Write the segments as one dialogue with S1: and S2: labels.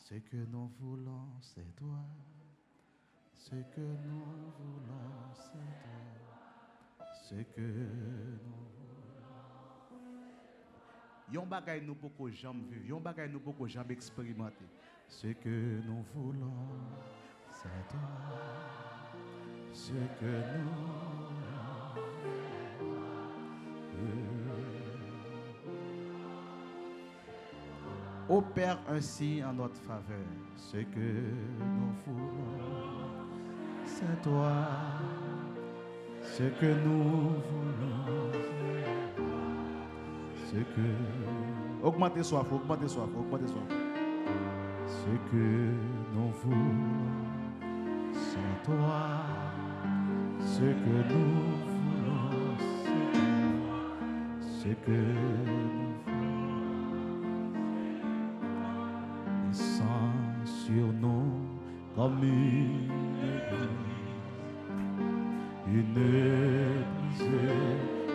S1: Ce que nous voulons, c'est toi. Ce que nous voulons, c'est toi. Ce que nous voulons. Yon bagay nous beaucoup jamais vivre, yon bagay nous beaucoup jamais expérimenter. Ce que nous voulons, c'est toi. Ce que nous opère ainsi en notre faveur. Ce que nous voulons, c'est toi. Ce que nous voulons, ce que... Augmentez soif, augmentez soif, augmentez soif. Ce que nous voulons, c'est toi. Ce que nous voulons, c'est que nous voulons. Descends sur nous comme une brisée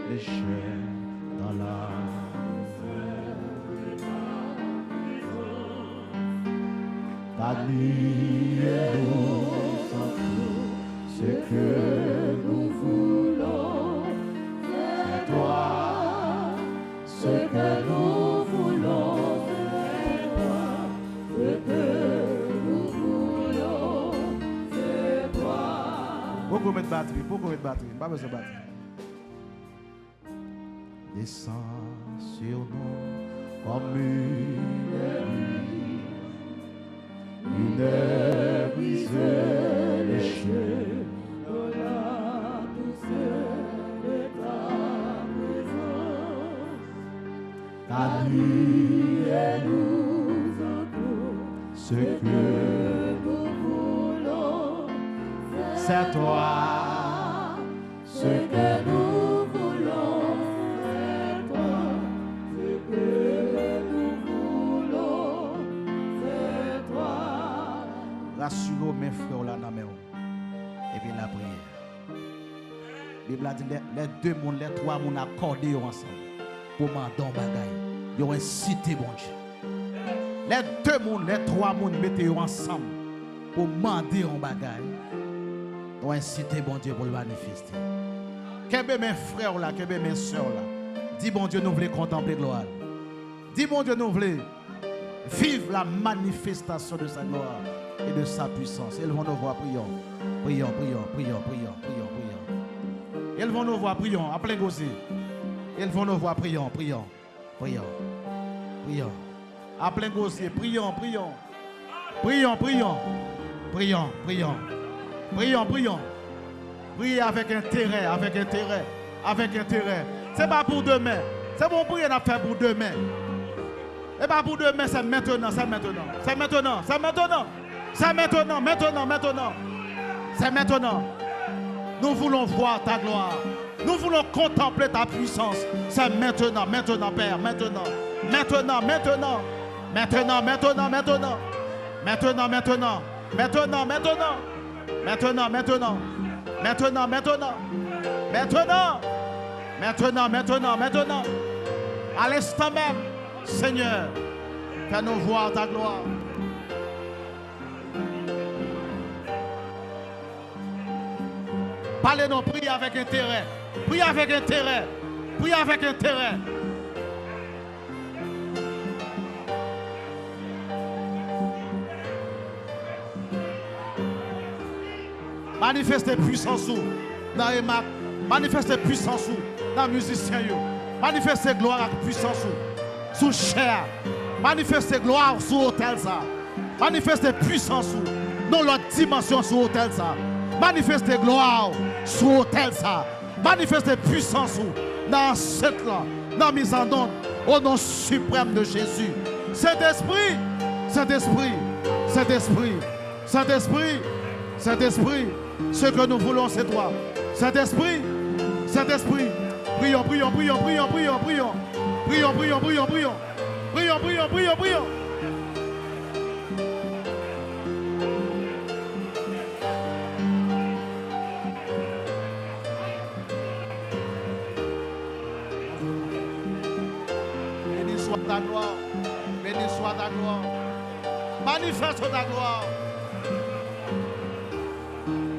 S1: les chaînes dans la ta nuit et nous en tout, ce que nous voulons, c'est toi, ce que nous voulons, c'est toi, ce que nous voulons, c'est toi. Pourquoi mettre batterie? Pourquoi mettre batterie? Pas besoin de batterie. Descends sur nous comme une brisée léchée dans la douceur de ta présence. Ta nuit et nous entoure, ce que nous voulons, c'est toi. Ce que nous voulons, c'est toi. Ce que nous voulons, c'est toi. Rassurez mes frères là dans mes et puis la prière. La Bible a dit les deux mondes, les trois mondes accordés ensemble pour m'en bagaille. Ils ont incité bon Dieu. Les deux mondes, les trois mondes mettez ensemble pour demander en bagaille. Ils ont incité bon Dieu pour le manifester. Qu'est-ce mes frères là, qu'est-ce mes soeurs là. Dis bon Dieu, nous voulons contempler gloire. Dis bon Dieu, nous voulons vivre la manifestation de sa gloire et de sa puissance. Ils vont nous voir, prions. Prions, prions, prions, prions, prions, prions. Ils vont nous voir, prions, à plein gosier. Ils vont nous voir, prions, prions, prions, prions. À plein gosier, prions, prions. Prions, prions, prions, prions. Prions, prions. Priez avec intérêt, avec intérêt, avec intérêt. Ce n'est pas pour demain. C'est bon prier à faire pour demain. Et pas pour demain, c'est maintenant, c'est maintenant. C'est maintenant, c'est maintenant. C'est maintenant, maintenant, maintenant. C'est maintenant. Nous voulons voir ta gloire. Nous voulons contempler ta puissance. C'est maintenant, maintenant, Père, maintenant. Maintenant, maintenant. Maintenant, maintenant, maintenant. Maintenant, maintenant. Maintenant, maintenant. Maintenant, maintenant. Maintenant, maintenant. Maintenant. Maintenant, maintenant, maintenant. À l'instant même, Seigneur, fais-nous voir ta gloire. Parlez-nous, priez avec intérêt. Priez avec intérêt. Priez avec intérêt. Manifestez puissance dans les marques. Manifestez puissance dans les musiciens. Manifestez gloire et puissance sous chair. Manifestez gloire sur l'hôtel ça. Manifestez puissance dans l'autre dimension sur l'hôtel ça. Manifestez gloire sur l'hôtel ça. Manifestez puissance dans cette là. Dans mise en donne au nom suprême de Jésus. Saint-Esprit, Saint-Esprit, Saint-Esprit, Saint-Esprit, Saint-Esprit. Ce que nous voulons, c'est toi. Saint-Esprit, Saint-Esprit. Prions, prions, prions, prions, prions, prions. Prions, prions, prions, prions. Prions, prions, prions, prions. Béni soit ta gloire. Béni soit ta gloire.
S2: Manifeste ta gloire.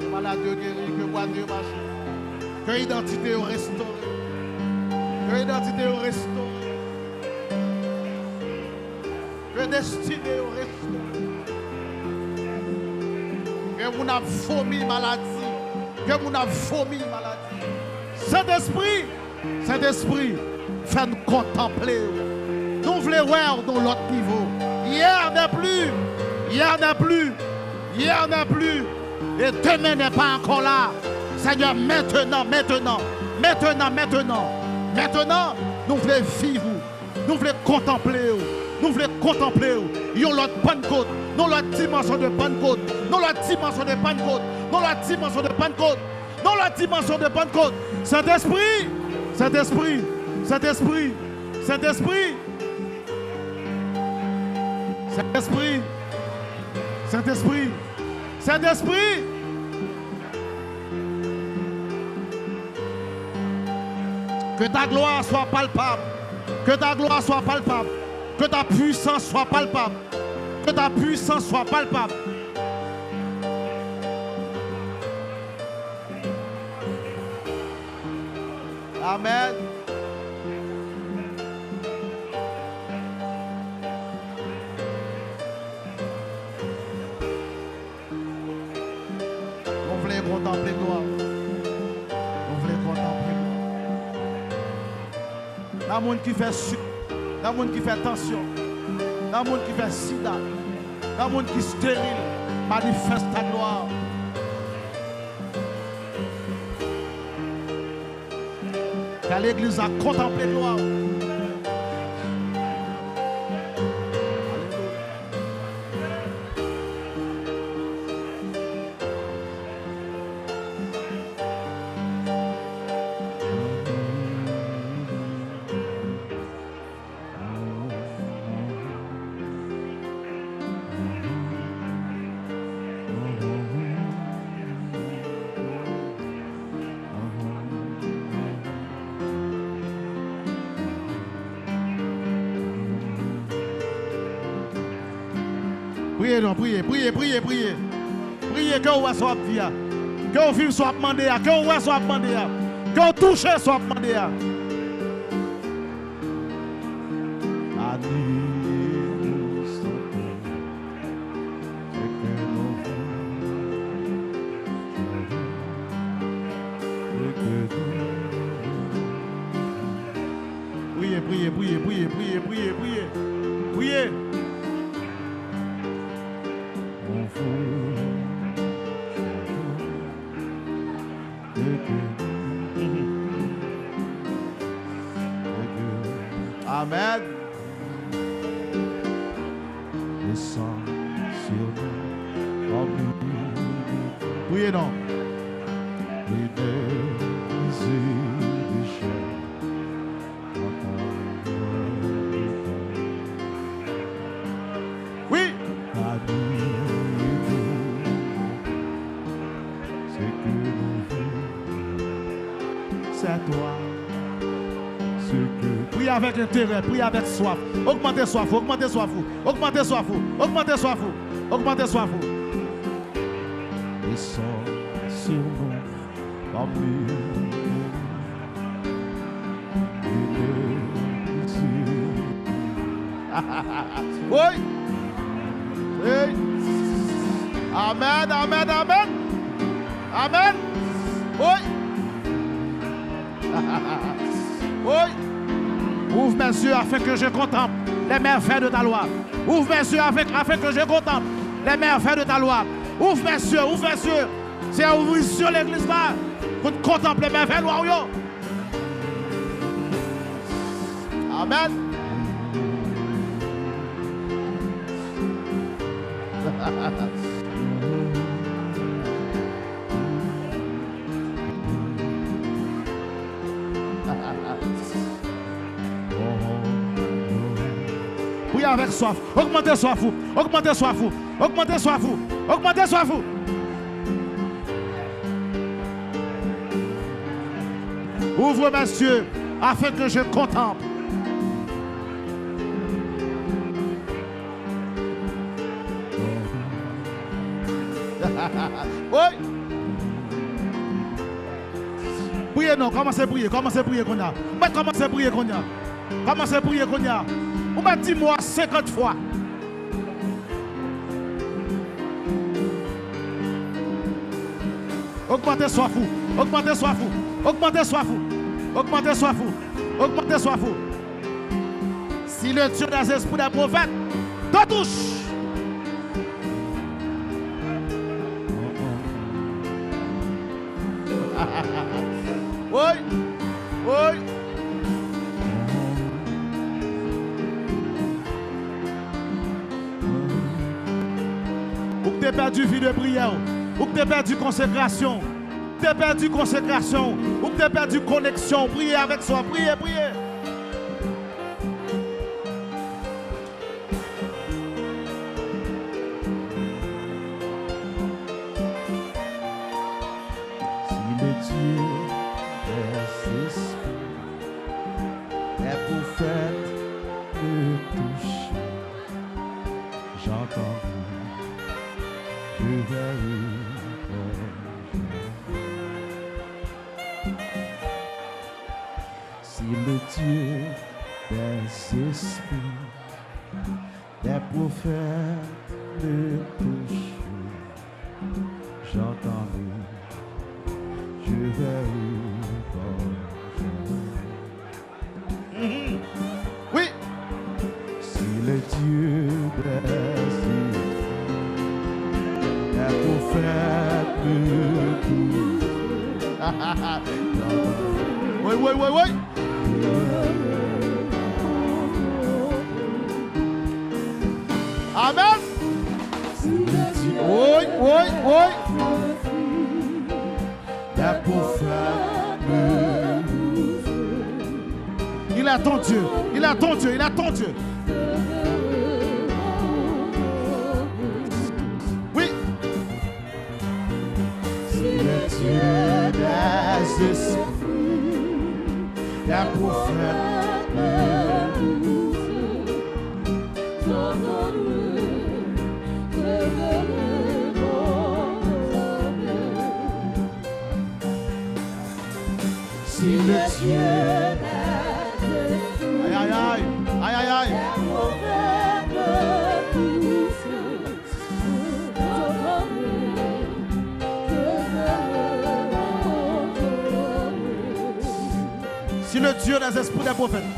S2: Que malade guéri, que boiteux marche. Que identité est restaurée. Que identité est restaurée. Que destinée est restaurée. Que mon a vomi maladie. Que mon a vomi maladie. Saint-Esprit, Saint-Esprit, fais-nous contempler. Nous voulons voir dans l'autre niveau. Hier n'est plus. Hier n'est plus. Hier n'est plus. Et demain n'est pas encore là. Seigneur, maintenant, maintenant, maintenant, maintenant, maintenant, nous voulons vivre. Nous voulons contempler. Nous voulons contempler. Nous avons l'autre Pentecôte. Nous avons la dimension de Pentecôte. Nous avons la dimension de Pentecôte. Nous avons la dimension de Pentecôte. Nous avons la dimension de Pentecôte. Saint-Esprit, Saint-Esprit, Saint-Esprit, Saint-Esprit, Saint-Esprit, Saint-Esprit, Saint-Esprit. Que ta gloire soit palpable. Que ta gloire soit palpable. Que ta puissance soit palpable. Que ta puissance soit palpable. Amen. On voulait contempler toi. On voulait contempler toi. Dans le monde qui fait sucre, dans le monde qui fait tension, dans le monde qui fait sida, dans le monde qui est stérile, manifeste ta gloire. Car l'église a contemplé gloire. Priez donc, priez, priez, priez, priez. Priez que vous soit dit, que vous vivez soit demandé, que vous soit demandé, que vous touchez soit demandé. Priez, priez, priez, priez, priez, priez, priez, priez. Amen. Le sang sur nous. Priez donc. Oui. C'est toi. Priez avec intérêt, priez avec soif. Augmentez soif, augmentez soif, augmentez soif, augmentez soif, augmentez soif. Et sort sur nous, parmi oui. Oui. Amen, amen, amen. Amen. Oui. Oui. Ouvre mes yeux afin que je contemple les merveilles de ta loi. Ouvre mes yeux afin que je contemple les merveilles de ta loi. Ouvre mes yeux, ouvre mes yeux. C'est à ouvrir sur l'église là pour contempler les merveilles de la loi. Amen. Priez avec soif. Augmentez soif. Augmentez soif. Augmentez soif. Augmentez soif. Ouvre mes yeux afin que je contemple. Oui. Priez non, commencez à prier qu'on a. Commencez à prier qu'on a. Commencez à prier qu'on a. Vous m'avez dit moi 50 fois. Augmentez soif fou. Augmentez soif fou. Augmentez soif fou. Augmentez soif fou. Augmentez soif fou. Si le Dieu des esprits des prophètes te touche. Oui. Oui. Ou que tu as perdu vie de prière. Ou que tu as perdu consécration. Tu as perdu consécration. Ou que tu as perdu connexion. Priez avec soi. Priez, priez. Oui, oui, oui, oui. Amen. Oui, oui, oui. Il a ton Dieu. Il a ton Dieu. Il a ton Dieu. Oui. Le Dieu des esprits, la prophète. Si le Dieu aïe aïe aïe aïe aïe aïe si le Dieu des esprits des prophètes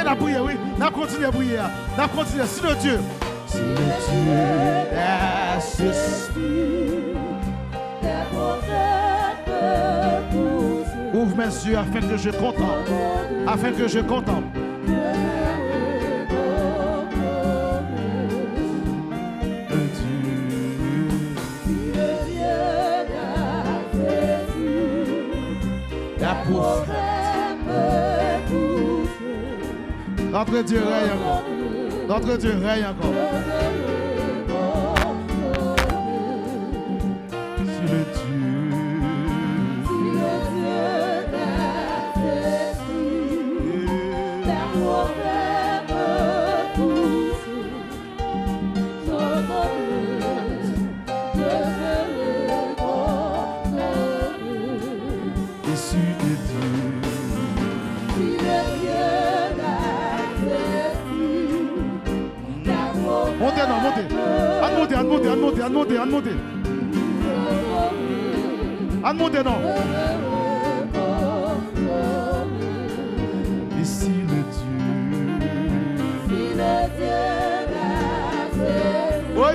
S2: la prière, oui. On continue à prier. On continue. Si le Dieu. Si le Dieu des esprits, des prophètes, ouvre mes yeux afin que je contemple. Afin que je contemple. Le Dieu des esprits, des prophètes. Notre Dieu règne encore. Notre Dieu règne encore. Si le Dieu des prophètes issu de Dieu. Montez, non, montez. Montez, non. Et si le Dieu. Oui.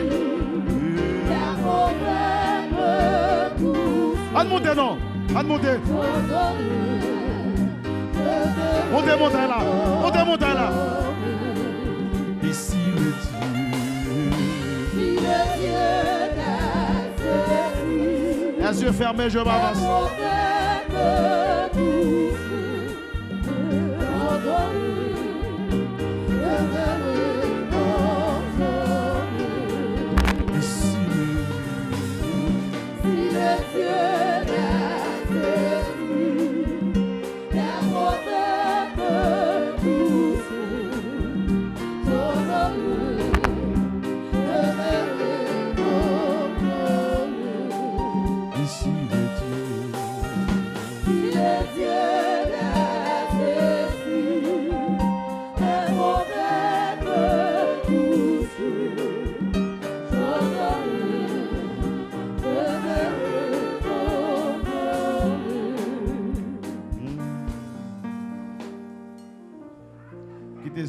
S2: Montez, non. Montez. Montez là. Montez là. Et si le Dieu. Les yeux fermés, je m'avance.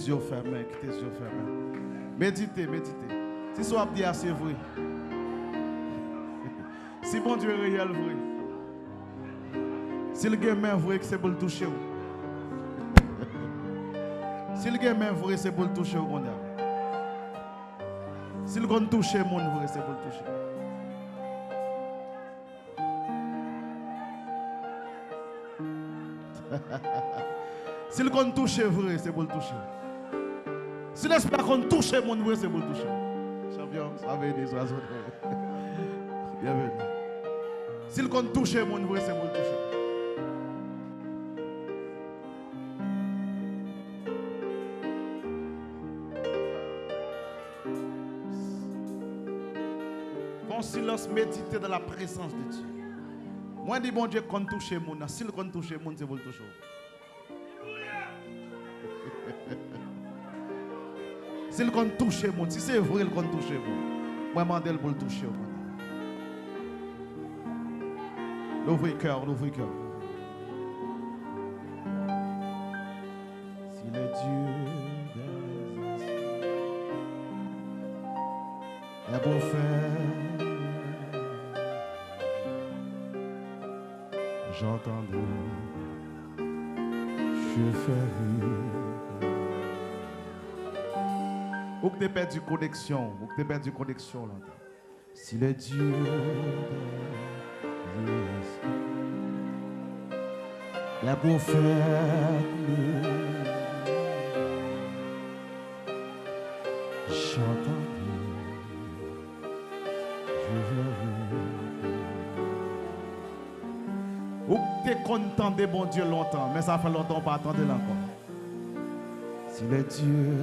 S2: yeux fermés, quittez les yeux fermés. Méditez, méditez. Si ce dit c'est vrai. Si bon Dieu est réel, vrai. Si le gamin est vrai, c'est pour le toucher. Si le gamin est vrai, c'est pour le toucher. Si le gamin touche le monde, vrai, c'est pour le toucher. Si le gamin touche vrai, c'est pour le toucher. Si l'esprit qu'on touche le monde, vrai, c'est pour le toucher. Champion, ça veut dire ça. Bienvenue. Si le gamin touche le monde, vrai, c'est pour le toucher. Silence, méditer dans la présence de Dieu. Moi, je dis, bon Dieu, qu'on touche le monde. Si le qu'on touche le monde, c'est pour le toucher. Si le qu'on touche le monde, si c'est vrai le qu'on touche le monde, moi, je demande pour le toucher. L'ouvrir cœur, l'ouvrir cœur. Si le Dieu est beau faire. J'entendais, je fais rire. Ou que tu perdu connexion, ou que tu perdu connexion là. Si le Dieu la pour faire j'entendais, je fais rire. Ou tu es content de bon Dieu longtemps, mais ça fait longtemps pas attendre encore. Si le Dieu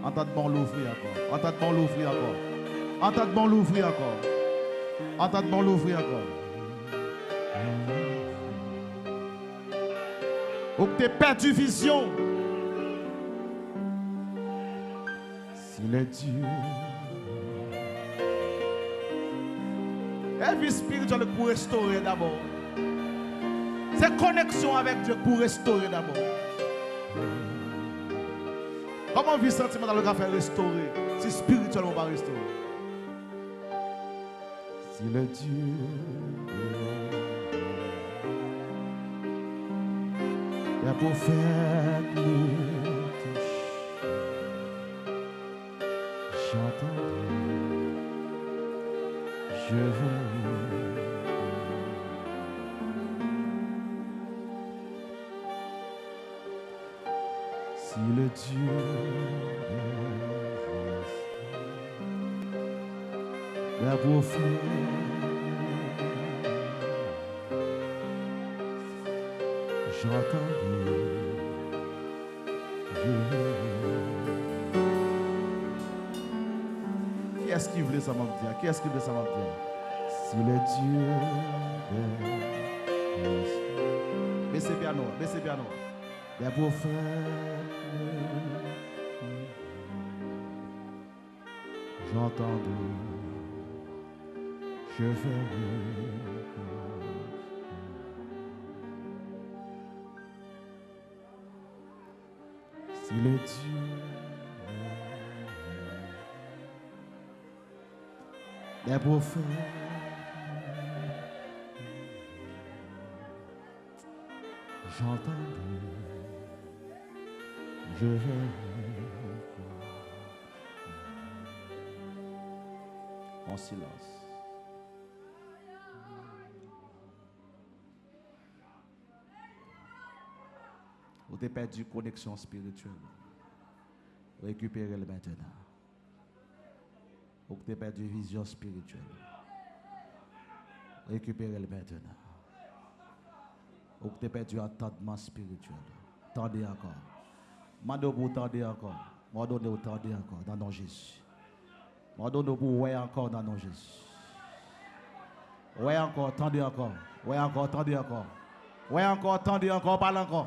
S2: entends-moi l'ouvrir encore, entends-moi l'ouvrir encore, entends-moi l'ouvrir encore, entends-moi l'ouvrir encore. Ou tu as perdu vision. Si le Dieu la vie spirituelle pour restaurer d'abord. C'est connexion avec Dieu pour restaurer d'abord. Comment vie sentimentale va faire restaurer si spirituellement on va restaurer? Si le Dieu est pour faire le touche, j'entends, je veux. Si le Dieu est pour faire j'entends, je veux. Qui est-ce qui voulait ça m'en dire? Qui est-ce qui voulait ça m'en dire? Si le Dieu est baissez piano, baissez piano. Il est pour faire j'entends, je fais. Si le Dieu est pour faire j'entends, je vais. En silence. Vous avez perdu connexion spirituelle. Récupérez-le maintenant. Vous avez perdu vision spirituelle. Récupérez-le maintenant. Vous avez perdu entendement spirituel. Tendez encore. Mando vous tendez encore. Mando vous tendez encore dans le nom de Jésus. Mando vous voyez encore dans le nom de Jésus. Ouais encore, tendez encore. Ouais encore, tendez encore. Ouais encore, tendez encore, parle encore.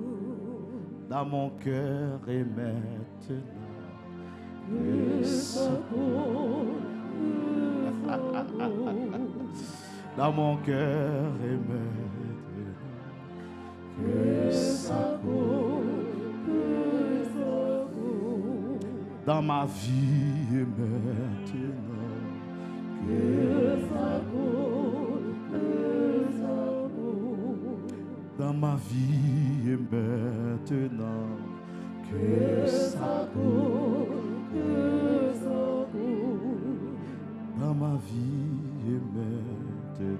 S2: dans mon cœur et maintenant. Que ça coule dans mon cœur et maintenant. Que ça coule dans ma vie et maintenant. Que ça coule dans ma vie et maintenant. Que ça coule dans ma vie et maintenant.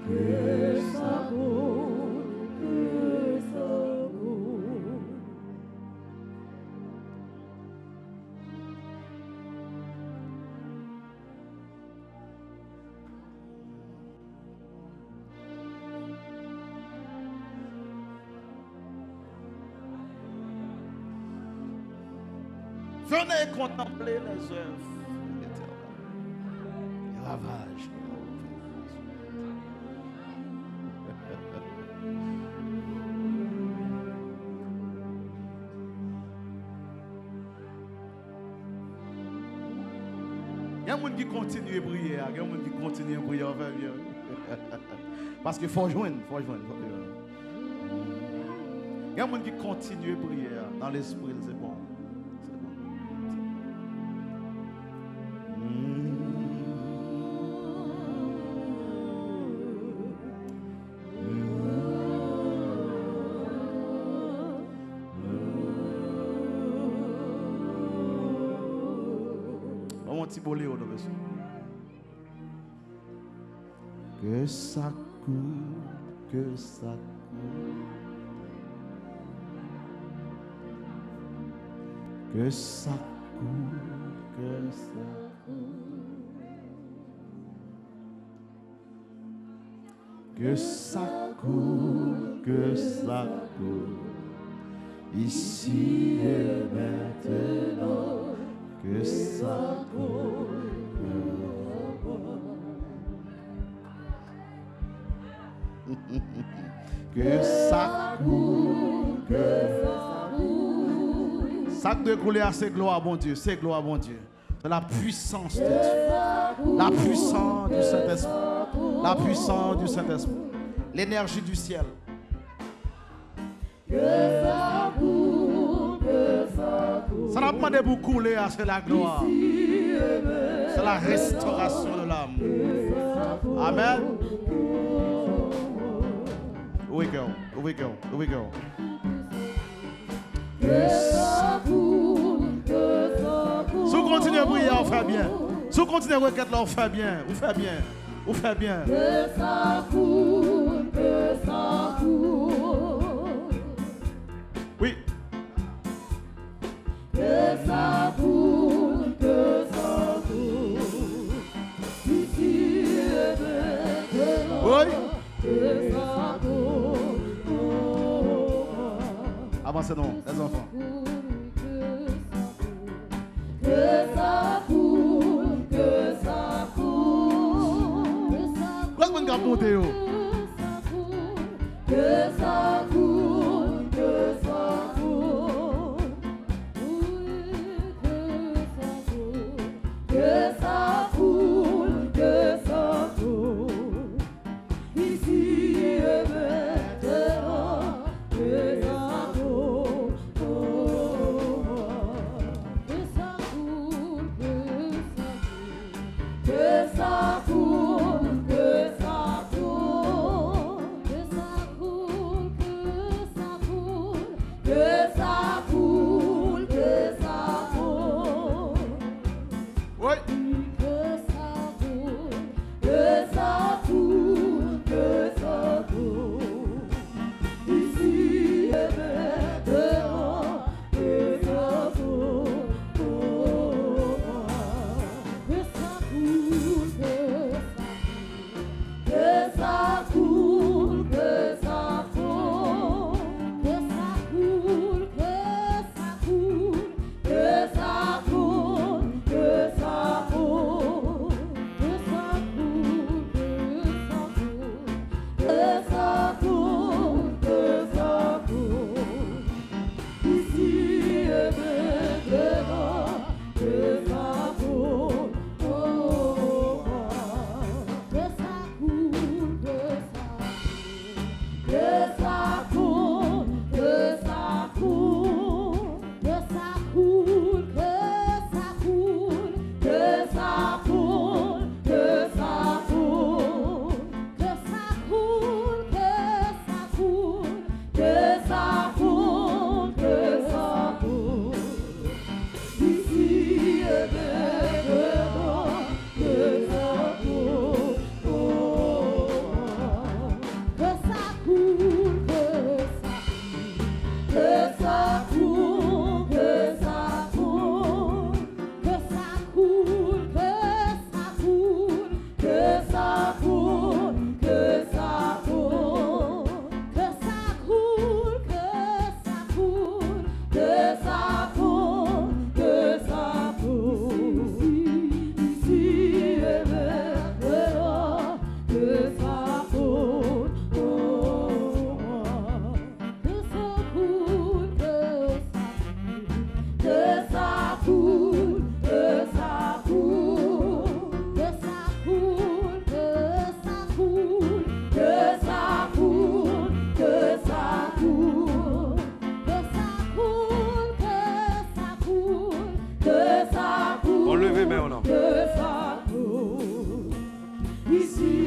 S2: Que ça coule, que ça coule. Venez contempler les œuvres de l'Éternel. Ravage. Il y a des gens qui continuent à prier, il y a des gens qui continuent à prier envers Dieu. Parce qu'il faut joindre, il faut joindre. Il y a des gens qui continuent à prier dans l'esprit, c'est bon. Que ça coule, que ça coule, que ça coule, que ça coule, que ça coule, que ça coule, ici et maintenant, que ça coule. Que ça coule, que ça coule. Ça doit couler à ses gloires, bon Dieu, c'est gloire, bon Dieu. C'est la puissance de Dieu. La puissance du Saint-Esprit. La puissance du Saint-Esprit. L'énergie du ciel.
S1: Que ça coule, que ça coule.
S2: Ça n'a pas demandé pour couler, c'est la gloire. C'est la restauration de l'âme. Amen. Here we go, here we go, here we go.
S1: Que ça coule, que ça coule.
S2: Si vous continuez à prier, on fait bien. Si vous continuez à requêter, on fait bien. Vous faites bien. Vous faites bien.
S1: Que ça coule, que ça coule.
S2: Oui.
S1: Que ça coule, que ça coule. Ici et maintenant.
S2: Oui.
S1: Que ça coule.
S2: Avancez donc, les enfants.
S1: Que ça coule, que ça coule.
S2: Laisse-moi une garde monter.
S1: Que ça coule, que ça coule. Que ça coule, que ça coule. Ici et maintenant, que ça coule. Que ça coule, que ça coule. Que ça coule, que
S3: Levez main, on a.
S1: Ici